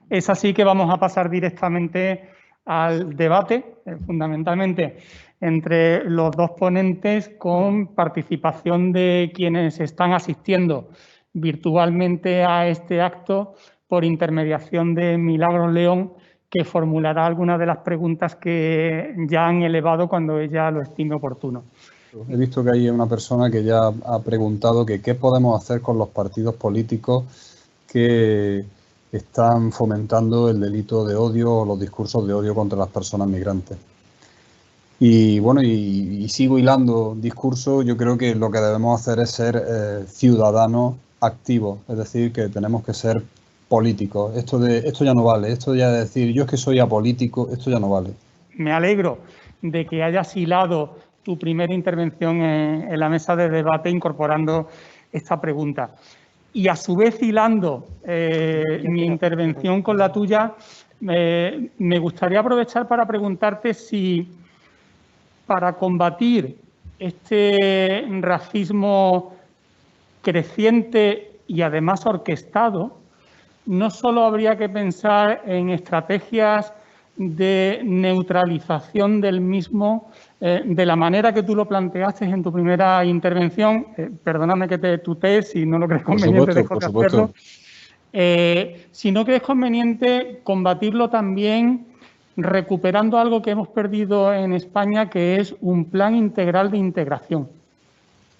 Es así que vamos a pasar directamente al debate, fundamentalmente entre los dos ponentes, con participación de quienes están asistiendo virtualmente a este acto por intermediación de Milagros León, que formulará algunas de las preguntas que ya han elevado cuando ella lo estime oportuno. He visto que hay una persona que ya ha preguntado que qué podemos hacer con los partidos políticos que están fomentando el delito de odio o los discursos de odio contra las personas migrantes. Y bueno, y sigo hilando discurso. Yo creo que lo que debemos hacer es ser ciudadanos activos, es decir, que tenemos que ser políticos. Esto ya no vale, esto ya de decir yo es que soy apolítico, esto ya no vale. Me alegro de que hayas hilado tu primera intervención en la mesa de debate incorporando esta pregunta. Y a su vez hilando mi intervención con la tuya, me gustaría aprovechar para preguntarte si para combatir este racismo creciente y además orquestado, no solo habría que pensar en estrategias de neutralización del mismo, de la manera que tú lo planteaste en tu primera intervención, perdóname que te tutee si no lo crees conveniente, dejo de hacerlo, sino que es conveniente combatirlo también recuperando algo que hemos perdido en España, que es un plan integral de integración.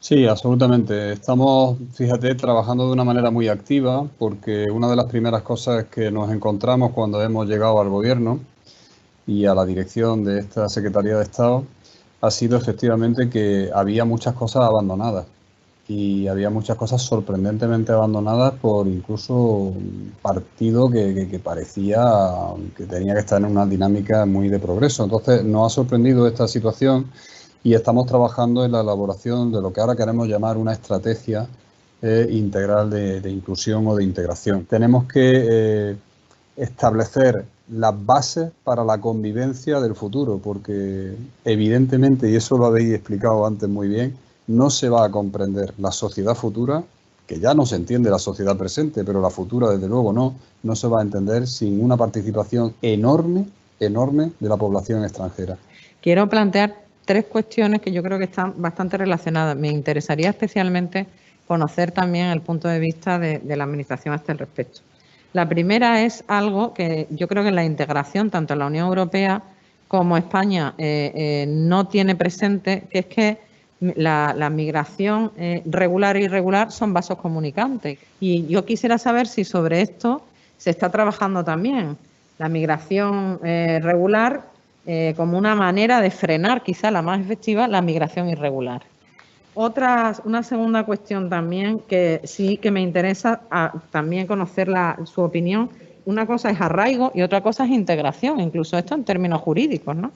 Sí, absolutamente. Estamos, fíjate, trabajando de una manera muy activa, porque una de las primeras cosas que nos encontramos cuando hemos llegado al gobierno y a la dirección de esta Secretaría de Estado ha sido efectivamente que había muchas cosas abandonadas, y había muchas cosas sorprendentemente abandonadas por incluso un partido que parecía que tenía que estar en una dinámica muy de progreso. Entonces nos ha sorprendido esta situación y estamos trabajando en la elaboración de lo que ahora queremos llamar una estrategia integral de inclusión o de integración. Tenemos que establecer las bases para la convivencia del futuro, porque evidentemente, y eso lo habéis explicado antes muy bien, no se va a comprender la sociedad futura, que ya no se entiende la sociedad presente, pero la futura desde luego no se va a entender sin una participación enorme de la población extranjera. Quiero plantear tres cuestiones que yo creo que están bastante relacionadas. Me interesaría especialmente conocer también el punto de vista de la Administración a este respecto. La primera es algo que yo creo que la integración, tanto en la Unión Europea como España, no tiene presente, que es que la migración regular e irregular son vasos comunicantes. Y yo quisiera saber si sobre esto se está trabajando también. La migración regular como una manera de frenar, quizá la más efectiva, la migración irregular. Una segunda cuestión también que sí que me interesa también conocer su opinión. Una cosa es arraigo y otra cosa es integración, incluso esto en términos jurídicos, ¿no?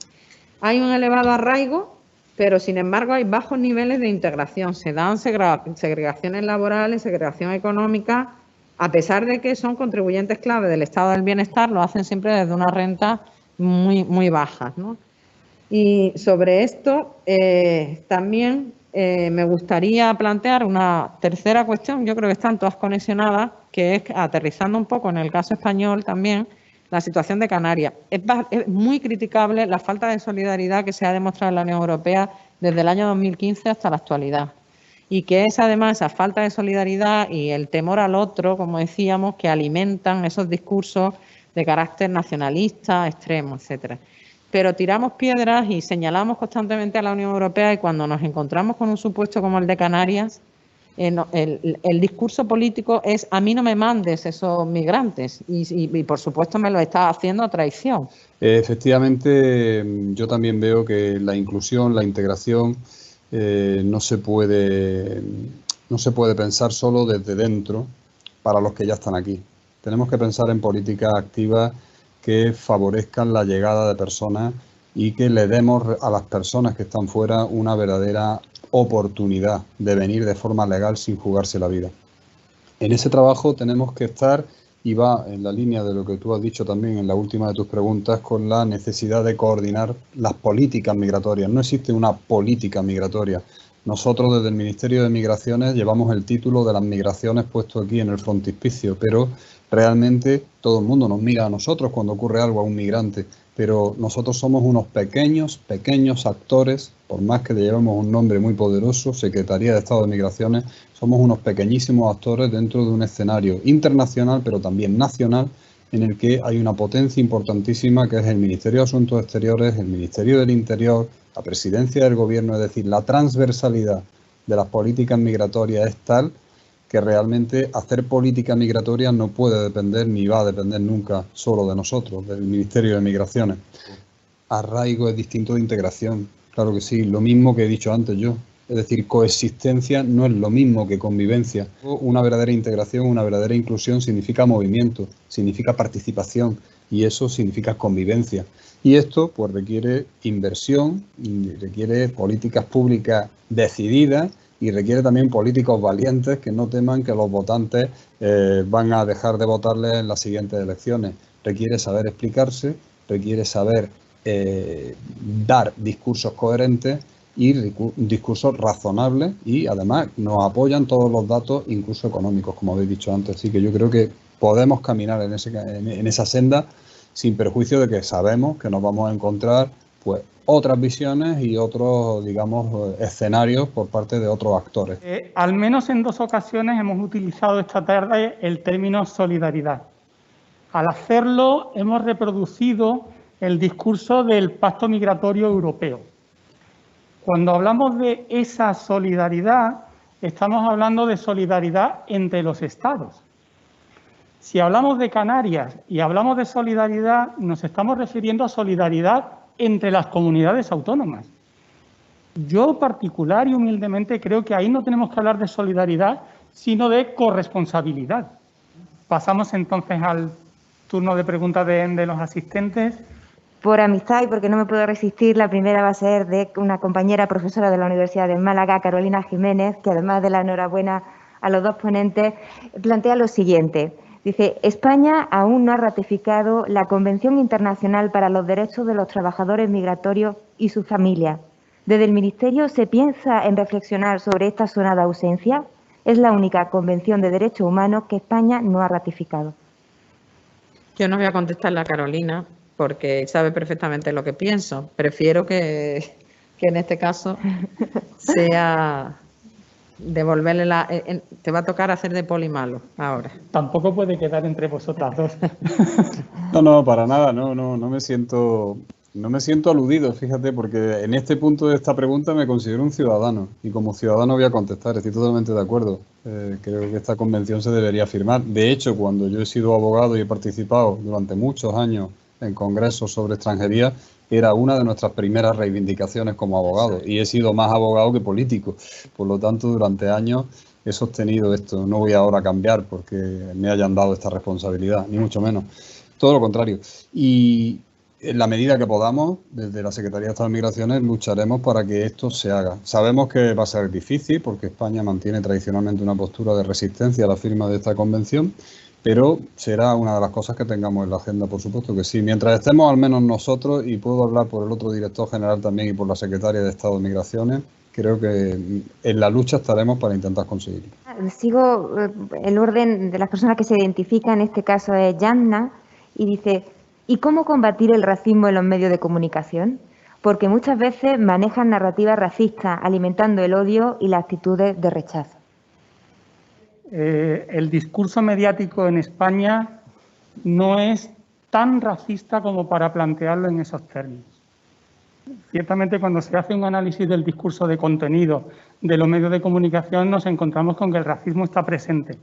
Hay un elevado arraigo, pero sin embargo hay bajos niveles de integración. Se dan segregaciones laborales, segregación económica, a pesar de que son contribuyentes clave del estado del bienestar, lo hacen siempre desde una renta muy bajas, ¿no? Y sobre esto también me gustaría plantear una tercera cuestión, yo creo que están todas conexionadas, que es aterrizando un poco en el caso español también, la situación de Canarias. Es muy criticable la falta de solidaridad que se ha demostrado en la Unión Europea desde el año 2015 hasta la actualidad. Y que es además esa falta de solidaridad y el temor al otro, como decíamos, que alimentan esos discursos de carácter nacionalista, extremo, etcétera. Pero tiramos piedras y señalamos constantemente a la Unión Europea y cuando nos encontramos con un supuesto como el de Canarias, el discurso político es a mí no me mandes esos migrantes y por supuesto me lo estás haciendo a traición. Efectivamente, yo también veo que la inclusión, la integración no se puede pensar solo desde dentro para los que ya están aquí. Tenemos que pensar en políticas activas que favorezcan la llegada de personas y que le demos a las personas que están fuera una verdadera oportunidad de venir de forma legal sin jugarse la vida. En ese trabajo tenemos que estar, y va en la línea de lo que tú has dicho también en la última de tus preguntas, con la necesidad de coordinar las políticas migratorias. No existe una política migratoria. Nosotros desde el Ministerio de Migraciones llevamos el título de las migraciones puesto aquí en el frontispicio, pero realmente todo el mundo nos mira a nosotros cuando ocurre algo a un migrante, pero nosotros somos unos pequeños actores, por más que le llevemos un nombre muy poderoso, Secretaría de Estado de Migraciones, somos unos pequeñísimos actores dentro de un escenario internacional, pero también nacional, en el que hay una potencia importantísima que es el Ministerio de Asuntos Exteriores, el Ministerio del Interior, la Presidencia del Gobierno, es decir, la transversalidad de las políticas migratorias es tal que realmente hacer política migratoria no puede depender ni va a depender nunca solo de nosotros, del Ministerio de Migraciones. Arraigo es distinto de integración, claro que sí, lo mismo que he dicho antes yo. Es decir, coexistencia no es lo mismo que convivencia. Una verdadera integración, una verdadera inclusión significa movimiento, significa participación y eso significa convivencia. Y esto pues requiere inversión, requiere políticas públicas decididas y requiere también políticos valientes que no teman que los votantes van a dejar de votarles en las siguientes elecciones. Requiere saber explicarse, requiere saber dar discursos coherentes y discursos razonables y además nos apoyan todos los datos, incluso económicos, como habéis dicho antes. Así que yo creo que podemos caminar en esa senda sin perjuicio de que sabemos que nos vamos a encontrar pues otras visiones y otros, digamos, escenarios por parte de otros actores. Al menos en 2 ocasiones hemos utilizado esta tarde el término solidaridad. Al hacerlo hemos reproducido el discurso del Pacto Migratorio Europeo. Cuando hablamos de esa solidaridad, estamos hablando de solidaridad entre los Estados. Si hablamos de Canarias y hablamos de solidaridad, nos estamos refiriendo a solidaridad entre las comunidades autónomas. Yo particular y humildemente creo que ahí no tenemos que hablar de solidaridad, sino de corresponsabilidad. Pasamos entonces al turno de preguntas de los asistentes. Por amistad y porque no me puedo resistir, la primera va a ser de una compañera profesora de la Universidad de Málaga, Carolina Jiménez, que además de la enhorabuena a los 2 ponentes, plantea lo siguiente. Dice, España aún no ha ratificado la Convención Internacional para los Derechos de los Trabajadores Migratorios y sus familias. ¿Desde el Ministerio se piensa en reflexionar sobre esta sonada ausencia? Es la única convención de derechos humanos que España no ha ratificado. Yo no voy a contestarle a Carolina porque sabe perfectamente lo que pienso. Prefiero que en este caso sea devolverle la... te va a tocar hacer de poli malo ahora. Tampoco puede quedar entre vosotras dos. No, para nada, no me siento aludido, fíjate, porque en este punto de esta pregunta me considero un ciudadano y como ciudadano voy a contestar, estoy totalmente de acuerdo. Creo que esta convención se debería firmar. De hecho, cuando yo he sido abogado y he participado durante muchos años en congresos sobre extranjería, era una de nuestras primeras reivindicaciones como abogado y he sido más abogado que político. Por lo tanto, durante años he sostenido esto. No voy ahora a cambiar porque me hayan dado esta responsabilidad, ni mucho menos. Todo lo contrario. Y en la medida que podamos, desde la Secretaría de Estado de Migraciones, lucharemos para que esto se haga. Sabemos que va a ser difícil porque España mantiene tradicionalmente una postura de resistencia a la firma de esta convención, pero será una de las cosas que tengamos en la agenda, por supuesto que sí. Mientras estemos al menos nosotros, y puedo hablar por el otro director general también y por la Secretaria de Estado de Migraciones, creo que en la lucha estaremos para intentar conseguirlo. Sigo el orden de las personas que se identifican, en este caso es Yanna, y dice, ¿y cómo combatir el racismo en los medios de comunicación? Porque muchas veces manejan narrativas racistas, alimentando el odio y las actitudes de rechazo. El discurso mediático en España no es tan racista como para plantearlo en esos términos. Ciertamente, cuando se hace un análisis del discurso de contenido de los medios de comunicación, nos encontramos con que el racismo está presente.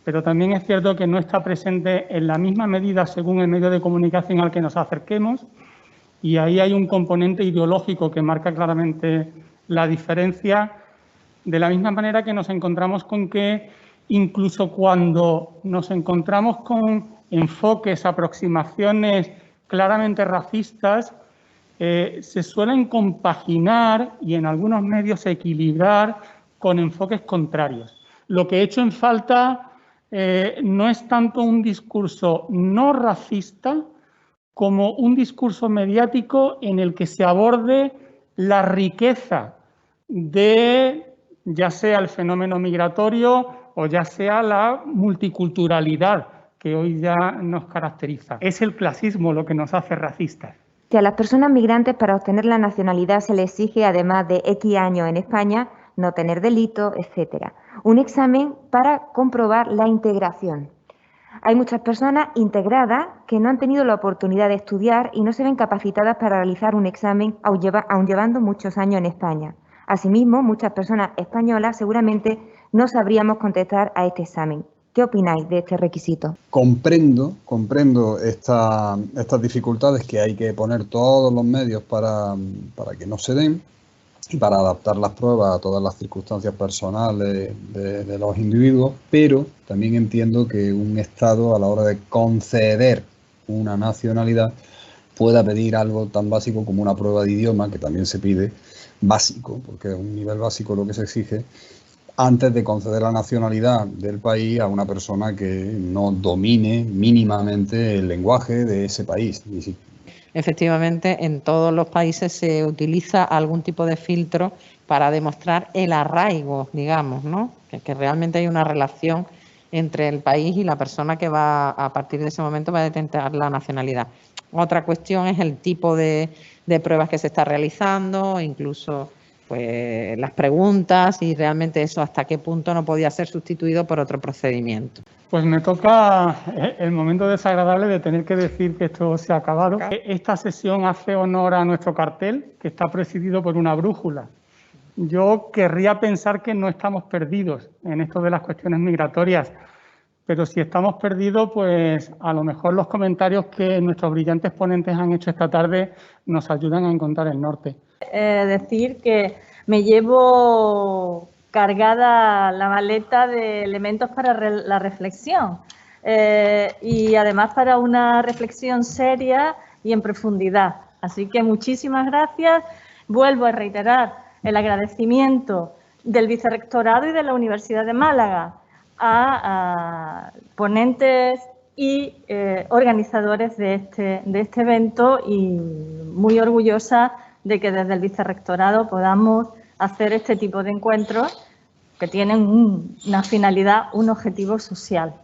Pero también es cierto que no está presente en la misma medida según el medio de comunicación al que nos acerquemos, y ahí hay un componente ideológico que marca claramente la diferencia, de la misma manera que nos encontramos con que incluso cuando nos encontramos con enfoques, aproximaciones claramente racistas, se suelen compaginar y en algunos medios equilibrar con enfoques contrarios. Lo que he hecho en falta no es tanto un discurso no racista como un discurso mediático en el que se aborde la riqueza de ya sea el fenómeno migratorio o ya sea la multiculturalidad que hoy ya nos caracteriza. Es el clasismo lo que nos hace racistas. Si a las personas migrantes para obtener la nacionalidad se les exige, además de X años en España, no tener delitos, etc. Un examen para comprobar la integración. Hay muchas personas integradas que no han tenido la oportunidad de estudiar y no se ven capacitadas para realizar un examen, aun llevando muchos años en España. Asimismo, muchas personas españolas seguramente no sabríamos contestar a este examen. ¿Qué opináis de este requisito? Comprendo estas dificultades, que hay que poner todos los medios para que no se den y para adaptar las pruebas a todas las circunstancias personales de los individuos, pero también entiendo que un Estado, a la hora de conceder una nacionalidad, pueda pedir algo tan básico como una prueba de idioma, que también se pide básico, porque es un nivel básico lo que se exige, antes de conceder la nacionalidad del país a una persona que no domine mínimamente el lenguaje de ese país. Efectivamente, en todos los países se utiliza algún tipo de filtro para demostrar el arraigo, digamos, ¿no? Que realmente hay una relación entre el país y la persona que va, a partir de ese momento, va a detentar la nacionalidad. Otra cuestión es el tipo de pruebas que se está realizando, incluso pues las preguntas, y realmente eso hasta qué punto no podía ser sustituido por otro procedimiento. Pues me toca el momento desagradable de tener que decir que esto se ha acabado. Esta sesión hace honor a nuestro cartel, que está presidido por una brújula. Yo querría pensar que no estamos perdidos en esto de las cuestiones migratorias, pero si estamos perdidos, pues a lo mejor los comentarios que nuestros brillantes ponentes han hecho esta tarde nos ayudan a encontrar el norte. Decir que me llevo cargada la maleta de elementos para la reflexión y además para una reflexión seria y en profundidad. Así que muchísimas gracias. Vuelvo a reiterar el agradecimiento del Vicerrectorado y de la Universidad de Málaga a ponentes y organizadores de este evento, y muy orgullosa de que desde el Vicerrectorado podamos hacer este tipo de encuentros que tienen una finalidad, un objetivo social.